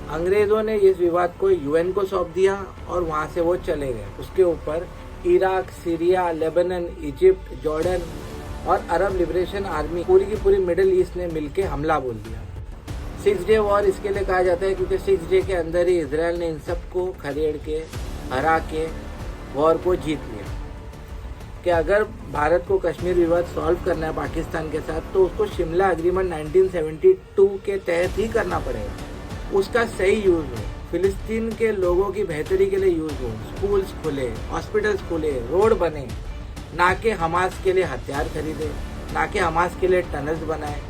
अंग्रेज़ों ने इस विवाद को यूएन को सौंप दिया और वहाँ से वो चले गए। उसके ऊपर Iraq, Syria, Lebanon, Egypt, Jordan और अरब लिबरेशन आर्मी पूरी की पूरी मिडिल ईस्ट ने मिलके हमला बोल दिया। 6 डे वॉर इसके लिए कहा जाता है क्योंकि 6 डे के अंदर ही इजराइल ने इन सबको खदेड़ के हरा के वॉर को जीत लिया। कि अगर भारत को कश्मीर विवाद सॉल्व करना है पाकिस्तान के साथ तो उसको शिमला एग्रीमेंट 1972 के तहत ही करना पड़ेगा। उसका सही यूज़ हो, फिलिस्तीन के लोगों की बेहतरी के लिए यूज़ हो, स्कूल्स खुले, हॉस्पिटल्स खुले, रोड बने, ना कि हमास के लिए हथियार खरीदे, ना कि हमास के लिए टनल्स बनाए।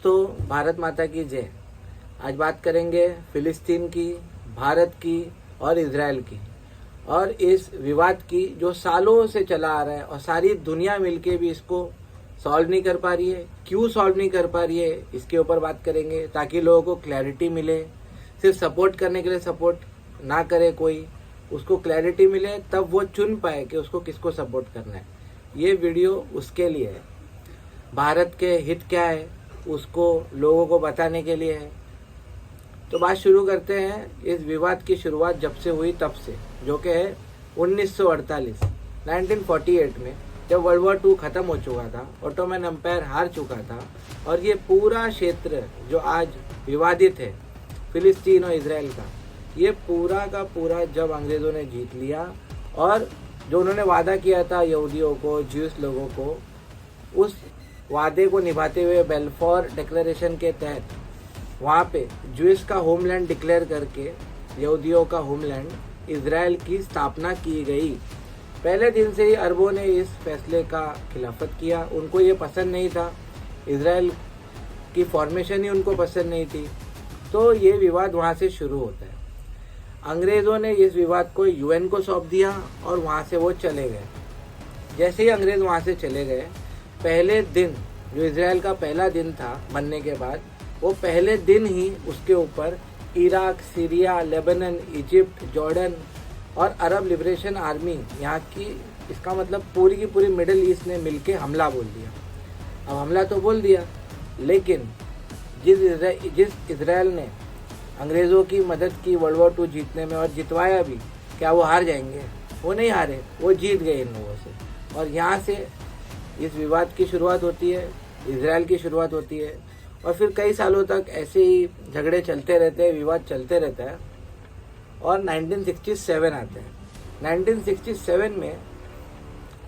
तो भारत माता की जय। आज बात करेंगे फिलिस्तीन की, भारत की और इजराइल की, और इस विवाद की जो सालों से चला आ रहा है और सारी दुनिया मिलके भी इसको सॉल्व नहीं कर पा रही है। क्यों सॉल्व नहीं कर पा रही है इसके ऊपर बात करेंगे ताकि लोगों को क्लैरिटी मिले। सिर्फ सपोर्ट करने के लिए सपोर्ट ना करे कोई, उसको क्लैरिटी मिले तब वो चुन पाए कि उसको किसको सपोर्ट करना है। ये वीडियो उसके लिए है। भारत के हित क्या है उसको लोगों को बताने के लिए है। तो बात शुरू करते हैं इस विवाद की शुरुआत जब से हुई तब से, जो कि है 1948 में, जब वर्ल्ड वॉर 2 खत्म हो चुका था, ऑटोमन एम्पायर हार चुका था और ये पूरा क्षेत्र जो आज विवादित है फिलिस्तीन और इजराइल का, ये पूरा का पूरा जब अंग्रेज़ों ने जीत लिया और जो उन्होंने वादा किया था यहूदियों को, ज्यूस लोगों को, उस वादे को निभाते हुए बेल्फोर डिक्लेरेशन के तहत वहाँ पे ज्यूस का होमलैंड डिक्लेयर करके यहूदियों का होमलैंड इजराइल की स्थापना की गई। पहले दिन से ही अरबों ने इस फैसले का खिलाफत किया। उनको ये पसंद नहीं था, इजराइल की फॉर्मेशन ही उनको पसंद नहीं थी। तो ये विवाद वहाँ से शुरू होता है। अंग्रेज़ों ने इस विवाद को यूएन को सौंप दिया और वहाँ से वो चले गए। जैसे ही अंग्रेज़ वहाँ से चले गए, पहले दिन जो इजराइल का पहला दिन था बनने के बाद, वो पहले दिन ही उसके ऊपर Iraq, Syria, Lebanon, Egypt, Jordan और अरब लिबरेशन आर्मी, यहाँ की, इसका मतलब पूरी की पूरी मिडिल ईस्ट ने मिलके हमला बोल दिया। अब हमला तो बोल दिया, लेकिन जिस इजराइल ने अंग्रेज़ों की मदद की वर्ल्ड वॉर 2 जीतने में और जितवाया भी, क्या वो हार जाएंगे? वो नहीं हारे, वो जीत गए इन लोगों से। और यहाँ से इस विवाद की शुरुआत होती है, इजराइल की शुरुआत होती है और फिर कई सालों तक ऐसे ही झगड़े चलते रहते हैं, विवाद चलते रहता है। और 1967 आते हैं। 1967 में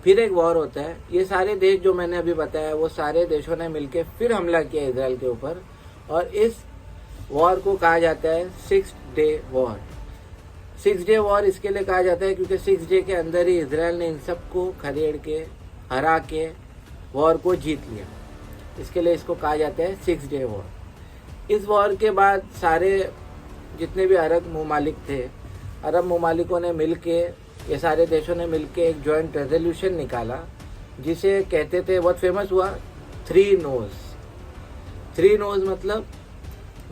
फिर एक वॉर होता है। ये सारे देश जो मैंने अभी बताया, वो सारे देशों ने मिलकर फिर हमला किया इजराइल के ऊपर और इस वॉर को कहा जाता है 6 डे वॉर। 6 डे वॉर इसके लिए कहा जाता है क्योंकि 6 डे के अंदर ही इजराइल ने इन सबको खदेड़ के हरा के वॉर को जीत लिया। इसके लिए इसको कहा जाता है 6 डे वॉर। इस वॉर के बाद सारे जितने भी अरब ममालिक थे, अरब ममालिकों ने मिलके, ये सारे देशों ने मिलके एक जॉइंट रेजोल्यूशन निकाला जिसे कहते थे, बहुत फेमस हुआ, 3 नोज। 3 नोज मतलब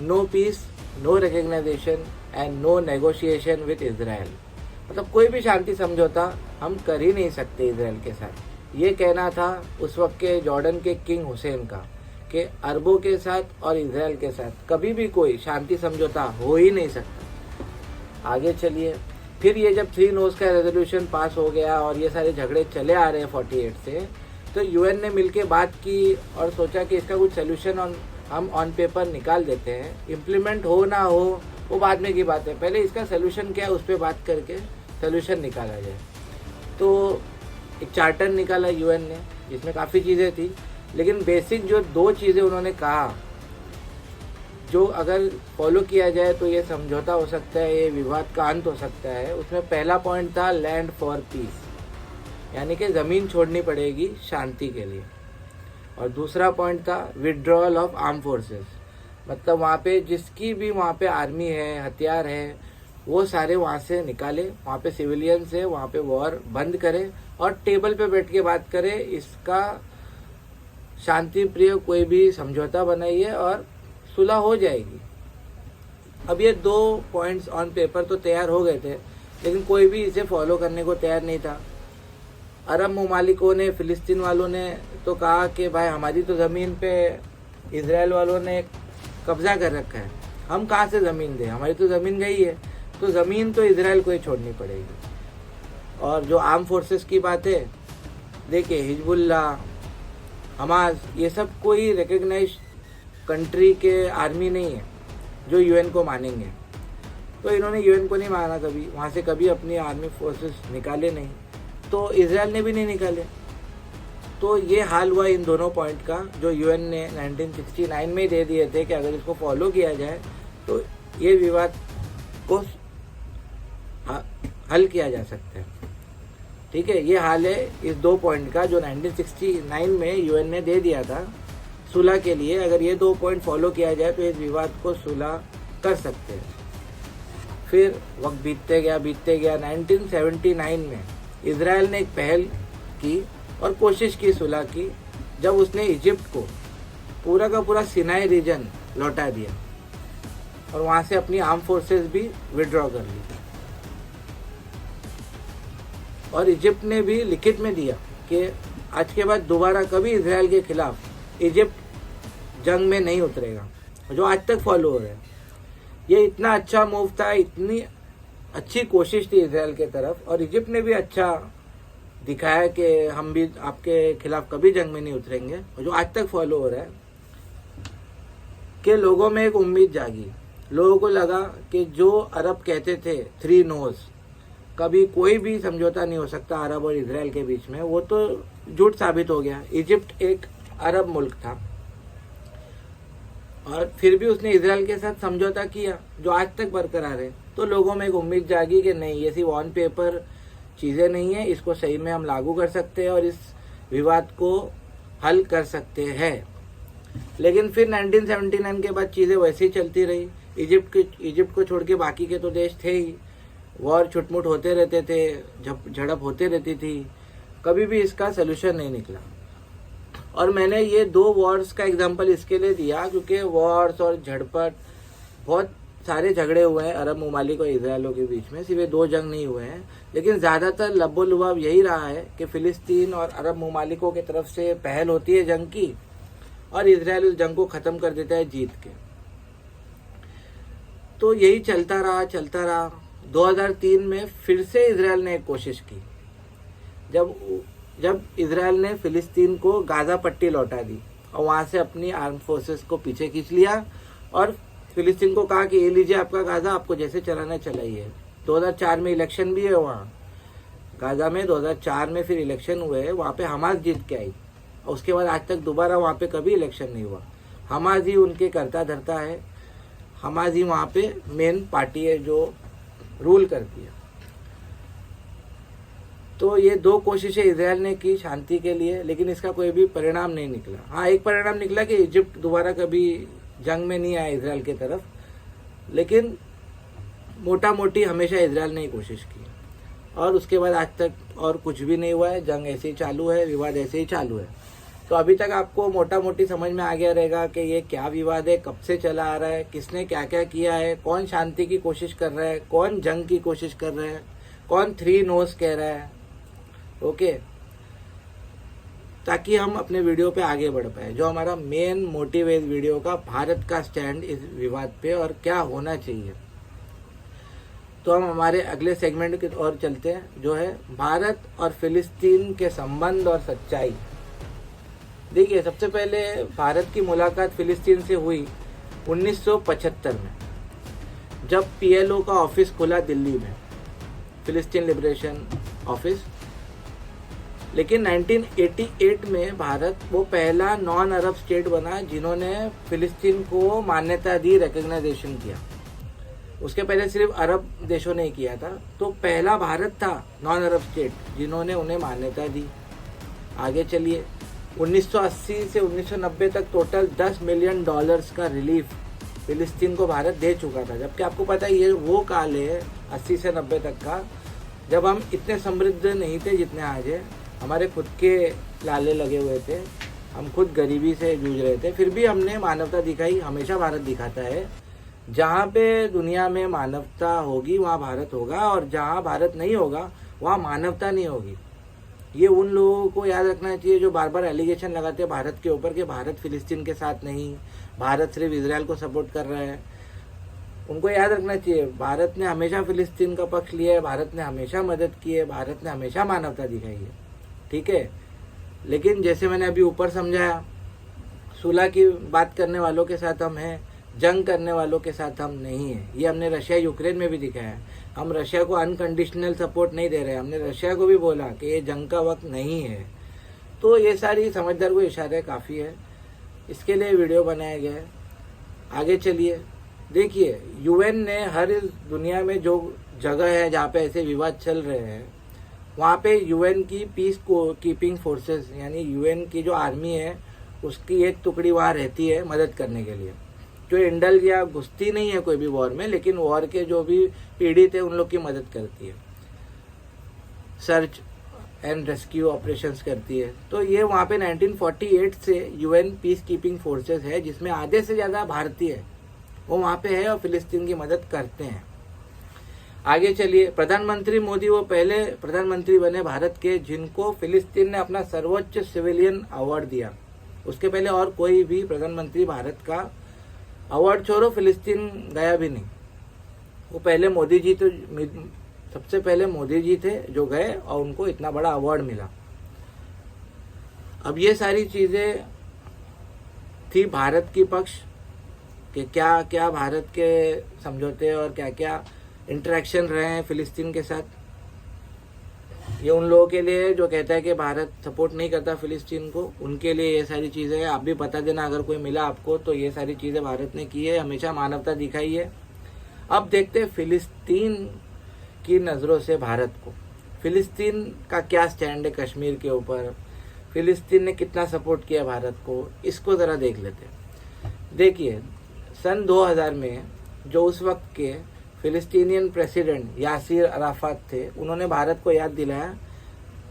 no peace, no recognition and no negotiation with Israel. मतलब कोई भी शांति समझौता हम कर ही नहीं सकते इजराइल के साथ। ये कहना था उस वक्त के जॉर्डन के किंग हुसैन का कि अरबों के साथ और इजराइल के साथ कभी भी कोई शांति समझौता हो ही नहीं सकता। आगे चलिए, फिर ये जब 3 नोज का रेजोल्यूशन पास हो गया और ये सारे झगड़े चले आ रहे हैं 48 से, तो यूएन ने मिलके बात की और सोचा कि इसका कुछ सोल्यूशन हम ऑन पेपर निकाल देते हैं। इम्प्लीमेंट हो ना हो वो बाद में की बात है, पहले इसका सोल्यूशन क्या है उस पर बात करके सोल्यूशन निकाला जाए। तो एक चार्टर निकाला यूएन ने जिसमें काफ़ी चीज़ें थी, लेकिन बेसिक जो 2 चीज़ें उन्होंने कहा जो अगर फॉलो किया जाए तो ये समझौता हो सकता है, ये विवाद का अंत हो सकता है। उसमें पहला पॉइंट था लैंड फॉर पीस, यानी कि ज़मीन छोड़नी पड़ेगी शांति के लिए। और दूसरा पॉइंट था विड्रॉल ऑफ आर्म फोर्सेस, मतलब वहाँ पे जिसकी भी वहाँ पे आर्मी है, हथियार है, वो सारे वहाँ से निकाले, वहाँ पे सिविलियंस है, वहाँ पे वॉर बंद करे और टेबल पे बैठ के बात करे। इसका शांति प्रिय कोई भी समझौता बनाइए और सुलह हो जाएगी। अब ये 2 पॉइंट्स ऑन पेपर तो तैयार हो गए थे, लेकिन कोई भी इसे फॉलो करने को तैयार नहीं था। अरब ममालिकों ने, फ़िलिस्तीन वालों ने तो कहा कि भाई हमारी तो ज़मीन पे इजराइल वालों ने कब्ज़ा कर रखा है, हम कहाँ से ज़मीन दें, हमारी तो ज़मीन गई है, तो ज़मीन तो इजराइल को ही छोड़नी पड़ेगी। और जो आर्म फोर्सेस की बात है, देखिए हिजबुल्लाह, हमास, ये सब कोई रिकग्नाइज कंट्री के आर्मी नहीं है जो यूएन को मानेंगे। तो इन्होंने यूएन को नहीं माना कभी, वहाँ से कभी अपनी आर्मी फोर्सेस निकाले नहीं, तो इजराइल ने भी नहीं निकाले। तो ये हाल हुआ इन दोनों पॉइंट का, जो यूएन ने 1969 में दे दिए थे कि अगर इसको फॉलो किया जाए तो ये विवाद को हल किया जा सकता है। ठीक है, ये हाल है इस 2 पॉइंट का जो 1969 में यूएन ने दे दिया था सुलह के लिए। अगर ये 2 पॉइंट फॉलो किया जाए तो इस विवाद को सुलह कर सकते हैं। फिर वक्त बीतते गया 1979 में इजराइल ने एक पहल की और कोशिश की सुलह की, जब उसने इजिप्ट को पूरा का पूरा सिनाई रीजन लौटा दिया और वहाँ से अपनी आर्म फोर्सेस भी विड्रॉ कर ली। और इजिप्ट ने भी लिखित में दिया कि आज के बाद दोबारा कभी इजराइल के खिलाफ इजिप्ट जंग में नहीं उतरेगा, जो आज तक फॉलो हो रहा है। ये इतना अच्छा मूव था, इतनी अच्छी कोशिश थी इजराइल के तरफ, और इजिप्ट ने भी अच्छा दिखाया कि हम भी आपके खिलाफ कभी जंग में नहीं उतरेंगे, और जो आज तक फॉलो हो रहा है। कि लोगों में एक उम्मीद जागी, लोगों को लगा कि जो अरब कहते थे 3 नोज, कभी कोई भी समझौता नहीं हो सकता अरब और इजराइल के बीच में, वो तो झूठ साबित हो गया। इजिप्ट एक अरब मुल्क था और फिर भी उसने इजराइल के साथ समझौता किया, जो आज तक बरकरार है। तो लोगों में एक उम्मीद जागी कि नहीं, ये सिर्फ ऑन पेपर चीज़ें नहीं है, इसको सही में हम लागू कर सकते हैं और इस विवाद को हल कर सकते हैं। लेकिन फिर 1979 के बाद चीज़ें वैसे ही चलती रही। इजिप्ट को छोड़ के बाकी के तो देश थे ही, वॉर छुटमुट होते रहते थे, झड़प होते रहती थी, कभी भी इसका सलूशन नहीं निकला। और मैंने ये 2 वॉर्स का एग्जांपल इसके लिए दिया क्योंकि वॉर्स और झड़पट, बहुत सारे झगड़े हुए हैं अरब ममालिक और इजराइलों के बीच में, सिर्फ ये 2 जंग नहीं हुए हैं। लेकिन ज़्यादातर लबो-लुबाब यही रहा है कि फ़िलिस्तीन और अरब ममालिकों की तरफ से पहल होती है जंग की, और इजराइल उस जंग को ख़त्म कर देता है जीत के। तो यही चलता रहा। 2003 में फिर से इजराइल ने एक कोशिश की, जब इजराइल ने फ़िलिस्तीन को गाज़ा पट्टी लौटा दी और वहाँ से अपनी आर्म फोर्सेस को पीछे खींच लिया और फ़िलिस्तीन को कहा कि ये लीजिए आपका गाज़ा, आपको जैसे चलाना चलाइए। 2004 में इलेक्शन भी है वहाँ गाज़ा में, 2004 में फिर इलेक्शन हुए, वहाँ पे हमास जीत के आई और उसके बाद आज तक दोबारा वहाँ पे कभी इलेक्शन नहीं हुआ। हमास ही उनके करता धरता है, हमास ही वहाँ पे मेन पार्टी है जो रूल करती है। तो ये 2 कोशिशें इजराइल ने की शांति के लिए, लेकिन इसका कोई भी परिणाम नहीं निकला। हाँ, एक परिणाम निकला कि इजिप्ट दोबारा कभी जंग में नहीं आया इजराइल की तरफ, लेकिन मोटा मोटी हमेशा इजराइल ने ही कोशिश की और उसके बाद आज तक और कुछ भी नहीं हुआ है। जंग ऐसे ही चालू है, विवाद ऐसे ही चालू है। तो अभी तक आपको मोटा मोटी समझ में आ गया रहेगा कि ये क्या विवाद है, कब से चला आ रहा है, किसने क्या क्या किया है, कौन शांति की कोशिश कर रहा है, कौन जंग की कोशिश कर रहा है, कौन 3 नोस कह रहा है। ओके, ताकि हम अपने वीडियो पे आगे बढ़ पाए। जो हमारा मेन मोटिव है इस वीडियो का, भारत का स्टैंड इस विवाद पे और क्या होना चाहिए। तो हम हमारे अगले सेगमेंट की ओर चलते हैं, जो है भारत और फिलिस्तीन के संबंध और सच्चाई। देखिए, सबसे पहले भारत की मुलाकात फिलिस्तीन से हुई 1975 में, जब PLO का ऑफिस खुला दिल्ली में, फिलिस्तीन लिबरेशन ऑफिस। लेकिन 1988 में भारत वो पहला नॉन अरब स्टेट बना जिन्होंने फिलिस्तीन को मान्यता दी, रिकग्नाइजेशन किया। उसके पहले सिर्फ अरब देशों ने किया था, तो पहला भारत था नॉन अरब स्टेट जिन्होंने उन्हें मान्यता दी। आगे चलिए, 1980 से 1990 तक टोटल $10 मिलियन का रिलीफ फिलिस्तीन को भारत दे चुका था। जबकि आपको पता है ये वो काल है 80 से 90 तक का, जब हम इतने समृद्ध नहीं थे जितने आज है। हमारे खुद के लाले लगे हुए थे, हम खुद गरीबी से जूझ रहे थे, फिर भी हमने मानवता दिखाई। हमेशा भारत दिखाता है, जहाँ पे दुनिया में मानवता होगी वहाँ भारत होगा, और जहाँ भारत नहीं होगा वहाँ मानवता नहीं होगी। ये उन लोगों को याद रखना चाहिए जो बार बार एलिगेशन लगाते हैं भारत के ऊपर कि भारत फिलिस्तीन के साथ नहीं, भारत सिर्फ इजराइल को सपोर्ट कर रहा है। उनको याद रखना चाहिए, भारत ने हमेशा फिलिस्तीन का पक्ष लिया है, भारत ने हमेशा मदद की है, भारत ने हमेशा मानवता दिखाई है, ठीक है। लेकिन जैसे मैंने अभी ऊपर समझाया, सुलह की बात करने वालों के साथ हम हैं, जंग करने वालों के साथ हम नहीं हैं। ये हमने रशिया यूक्रेन में भी दिखाया है। हम रशिया को अनकंडीशनल सपोर्ट नहीं दे रहे, हमने रशिया को भी बोला कि ये जंग का वक्त नहीं है। तो ये सारी समझदार को इशारे काफ़ी है, इसके लिए वीडियो बनाया गया है। आगे चलिए, देखिए यूएन ने हर दुनिया में जो जगह है जहाँ पे ऐसे विवाद चल रहे हैं, वहाँ पे यूएन की पीस कीपिंग फोर्सेस यानी यूएन की जो आर्मी है उसकी एक टुकड़ी वहाँ रहती है मदद करने के लिए, जो इंडल या घुसती नहीं है कोई भी वॉर में, लेकिन वॉर के जो भी पीड़ित है उन लोग की मदद करती है, सर्च एंड रेस्क्यू ऑपरेशंस करती है। तो ये वहाँ पे 1948 से यूएन पीस कीपिंग फोर्सेस है, जिसमें आधे से ज़्यादा भारतीय है, वो वहाँ पे है और फिलिस्तीन की मदद करते हैं। आगे चलिए, प्रधानमंत्री मोदी वो पहले प्रधानमंत्री बने भारत के जिनको फिलिस्तीन ने अपना सर्वोच्च सिविलियन अवार्ड दिया। उसके पहले और कोई भी प्रधानमंत्री भारत का अवार्ड छोड़ो फिलिस्तीन गया भी नहीं। वो पहले मोदी जी, तो सबसे पहले मोदी जी थे जो गए और उनको इतना बड़ा अवार्ड मिला। अब ये सारी चीज़ें थी भारत की पक्ष कि क्या क्या भारत के समझौते और क्या क्या इंटरेक्शन रहे हैं फिलिस्तीन के साथ। ये उन लोगों के लिए जो कहता है कि भारत सपोर्ट नहीं करता फिलिस्तीन को, उनके लिए ये सारी चीज़ें हैं। आप भी बता देना अगर कोई मिला आपको, तो ये सारी चीज़ें भारत ने की है, हमेशा मानवता दिखाई है। अब देखते हैं फिलिस्तीन की नज़रों से भारत को, फिलिस्तीन का क्या स्टैंड है कश्मीर के ऊपर, फिलिस्तीन ने कितना सपोर्ट किया भारत को, इसको ज़रा देख लेते हैं। देखिए, सन 2000 में जो उस वक्त के फिलिस्तीनियन प्रेसिडेंट यासिर अराफात थे, उन्होंने भारत को याद दिलाया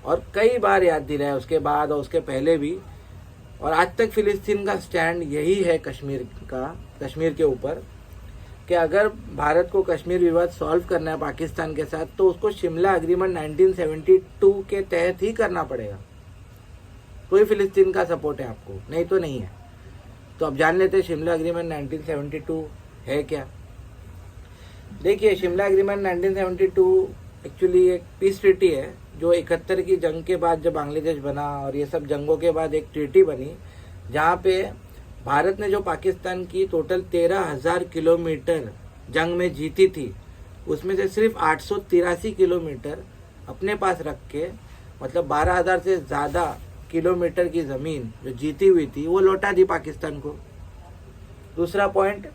और कई बार याद दिलाया उसके बाद और उसके पहले भी, और आज तक फिलिस्तीन का स्टैंड यही है कश्मीर के ऊपर कि अगर भारत को कश्मीर विवाद सॉल्व करना है पाकिस्तान के साथ, तो उसको शिमला एग्रीमेंट 1972 के तहत ही करना पड़ेगा। कोई फिलिस्तीन का सपोर्ट है आपको, नहीं तो नहीं है। तो अब जान लेते हैं शिमला एग्रीमेंट 1972 है क्या। देखिए, शिमला एग्रीमेंट 1972 एक्चुअली एक पीस ट्रीटी है जो 71 की जंग के बाद जब बांग्लादेश बना और ये सब जंगों के बाद एक ट्रीटी बनी, जहाँ पे भारत ने जो पाकिस्तान की टोटल 13,000 किलोमीटर जंग में जीती थी, उसमें से सिर्फ 883 किलोमीटर अपने पास रख के, मतलब 12,000 से ज़्यादा किलोमीटर की ज़मीन जो जीती हुई थी वो लौटा दी पाकिस्तान को। दूसरा पॉइंट,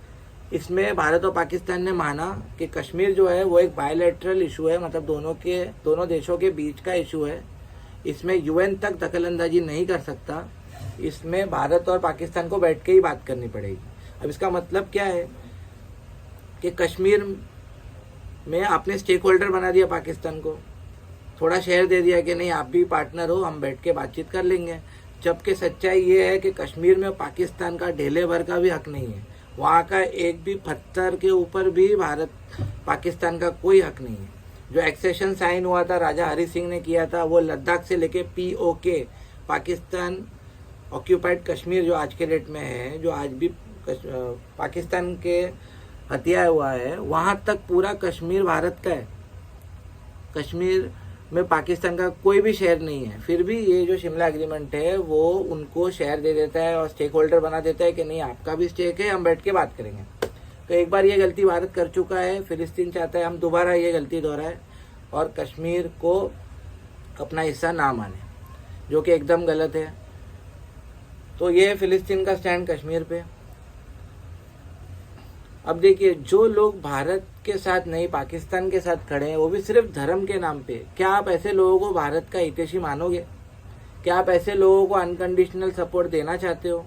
इसमें भारत और पाकिस्तान ने माना कि कश्मीर जो है वो एक बायलैटरल इशू है, मतलब दोनों देशों के बीच का इशू है, इसमें यूएन तक दखलंदाजी नहीं कर सकता, इसमें भारत और पाकिस्तान को बैठ के ही बात करनी पड़ेगी। अब इसका मतलब क्या है कि कश्मीर में आपने स्टेक होल्डर बना दिया पाकिस्तान को, थोड़ा शेयर दे दिया कि नहीं आप भी पार्टनर हो, हम बैठ के बातचीत कर लेंगे, जबकि सच्चाई ये है कि कश्मीर में पाकिस्तान का ढेले भर का भी हक नहीं है, वहाँ का एक भी पत्थर के ऊपर भी भारत पाकिस्तान का कोई हक नहीं है। जो एक्सेशन साइन हुआ था राजा हरि सिंह ने किया था, वो लद्दाख से लेके POK पाकिस्तान ऑक्यूपाइड कश्मीर जो आज के डेट में है, जो आज भी पाकिस्तान के हथिया हुआ है, वहाँ तक पूरा कश्मीर भारत का है। कश्मीर में पाकिस्तान का कोई भी शेयर नहीं है, फिर भी ये जो शिमला एग्रीमेंट है वो उनको शेयर दे देता है और स्टेक होल्डर बना देता है कि नहीं आपका भी स्टेक है, हम बैठ के बात करेंगे। तो एक बार ये गलती भारत कर चुका है, फिलिस्तीन चाहता है हम दोबारा ये गलती दोहराए और कश्मीर को अपना हिस्सा ना माने। जो कि एकदम गलत है। तो ये है फिलिस्तीन का स्टैंड कश्मीर पे। अब देखिए, जो लोग भारत के साथ नहीं पाकिस्तान के साथ खड़े हैं, वो भी सिर्फ धर्म के नाम पे, क्या आप ऐसे लोगों को भारत का हितैषी मानोगे? क्या आप ऐसे लोगों को अनकंडीशनल सपोर्ट देना चाहते हो?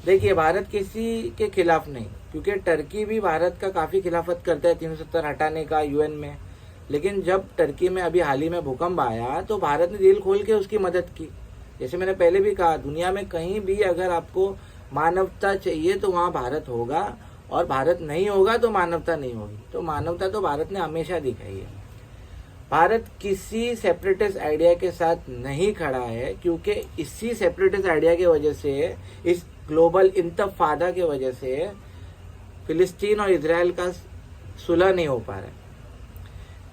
देखिए, भारत किसी के खिलाफ नहीं, क्योंकि टर्की भी भारत का काफ़ी खिलाफत करता है 370 हटाने का यूएन में। लेकिन जब टर्की में अभी हाल ही में भूकंप आया तो भारत ने दिल खोल के उसकी मदद की। जैसे मैंने पहले भी कहा, दुनिया में कहीं भी अगर आपको मानवता चाहिए तो वहाँ भारत होगा, और भारत नहीं होगा तो मानवता नहीं होगी। तो मानवता तो भारत ने हमेशा दिखाई है। भारत किसी सेपरेटिस्ट आइडिया के साथ नहीं खड़ा है, क्योंकि इसी सेपरेटिस्ट आइडिया की वजह से, इस ग्लोबल इंतफादा की वजह से फिलिस्तीन और इजराइल का सुलह नहीं हो पा रहा है।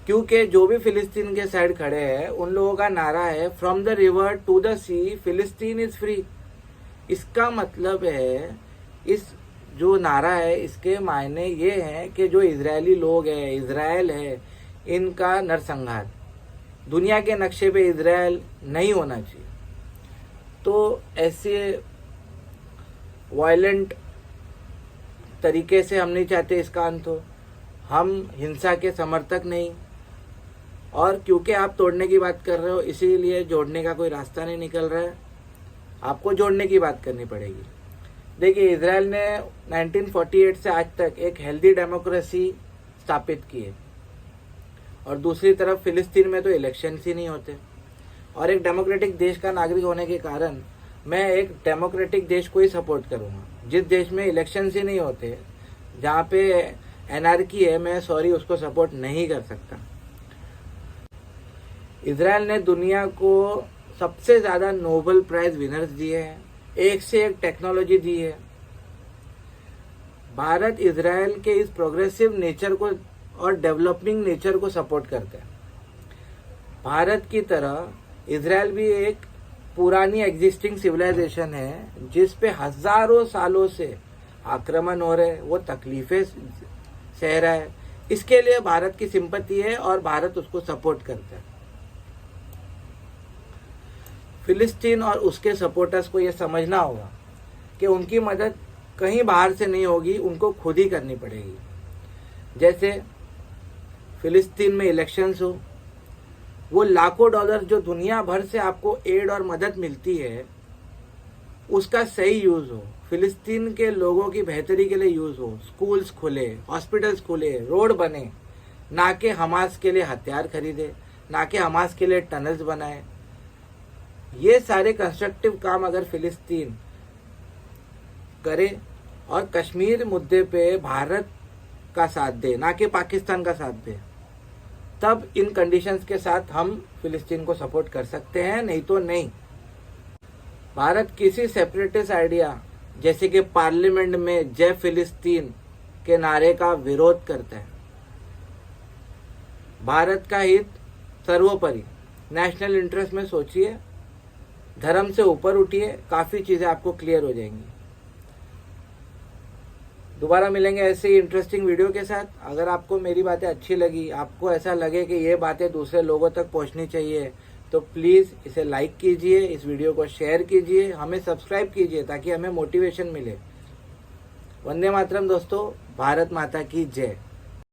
क्योंकि जो भी फिलिस्तीन के साइड खड़े हैं, उन लोगों का नारा है from the river to the sea फिलिस्तीन इज फ्री। इसका मतलब है, इस जो नारा है इसके मायने ये हैं कि जो इजरायली लोग हैं, इजराइल है, इनका नरसंहार, दुनिया के नक्शे पे इजराइल नहीं होना चाहिए। तो ऐसे वायलेंट तरीके से हम नहीं चाहते इसका अंत हो। हम हिंसा के समर्थक नहीं, और क्योंकि आप तोड़ने की बात कर रहे हो इसीलिए जोड़ने का कोई रास्ता नहीं निकल रहा है, आपको जोड़ने की बात करनी पड़ेगी। देखिए, इजराइल ने 1948 से आज तक एक हेल्दी डेमोक्रेसी स्थापित की है, और दूसरी तरफ फिलिस्तीन में तो इलेक्शंस ही नहीं होते। और एक डेमोक्रेटिक देश का नागरिक होने के कारण मैं एक डेमोक्रेटिक देश को ही सपोर्ट करूँगा। जिस देश में इलेक्शंस ही नहीं होते, जहाँ पे एनार्की है, मैं उसको सपोर्ट नहीं कर सकता। इजराइल ने दुनिया को सबसे ज़्यादा नोबेल प्राइज विनर्स दिए हैं, एक से एक टेक्नोलॉजी दी है। भारत इजराइल के इस प्रोग्रेसिव नेचर को और डेवलपिंग नेचर को सपोर्ट करता है। भारत की तरह इजराइल भी एक पुरानी एग्जिस्टिंग सिविलाइजेशन है, जिस पे हजारों सालों से आक्रमण हो रहे हैं, वो तकलीफें सह रहा है। इसके लिए भारत की सिंपैथी है और भारत उसको सपोर्ट करता है। फिलिस्तीन और उसके सपोर्टर्स को यह समझना होगा कि उनकी मदद कहीं बाहर से नहीं होगी, उनको खुद ही करनी पड़ेगी। जैसे फिलिस्तीन में इलेक्शंस हो, वो लाखों डॉलर जो दुनिया भर से आपको एड और मदद मिलती है, उसका सही यूज़ हो, फिलिस्तीन के लोगों की बेहतरी के लिए यूज़ हो। स्कूल्स खुले, हॉस्पिटल्स खुले, रोड बने, ना कि हमास के लिए हथियार खरीदे, ना कि हमास के लिए टनल्स बनाए। ये सारे कंस्ट्रक्टिव काम अगर फिलिस्तीन करे और कश्मीर मुद्दे पे भारत का साथ दे, ना कि पाकिस्तान का साथ दे, तब इन कंडीशंस के साथ हम फिलिस्तीन को सपोर्ट कर सकते हैं, नहीं तो नहीं। भारत किसी सेपरेटिस्ट आइडिया जैसे कि पार्लियामेंट में जय फिलिस्तीन के नारे का विरोध करता है। भारत का हित सर्वोपरि, नेशनल इंटरेस्ट में सोचिए, धर्म से ऊपर उठिए, काफ़ी चीज़ें आपको क्लियर हो जाएंगी। दोबारा मिलेंगे ऐसे ही इंटरेस्टिंग वीडियो के साथ। अगर आपको मेरी बातें अच्छी लगी, आपको ऐसा लगे कि ये बातें दूसरे लोगों तक पहुंचनी चाहिए, तो प्लीज़ इसे लाइक कीजिए, इस वीडियो को शेयर कीजिए, हमें सब्सक्राइब कीजिए ताकि हमें मोटिवेशन मिले। वंदे मातरम दोस्तों, भारत माता की जय।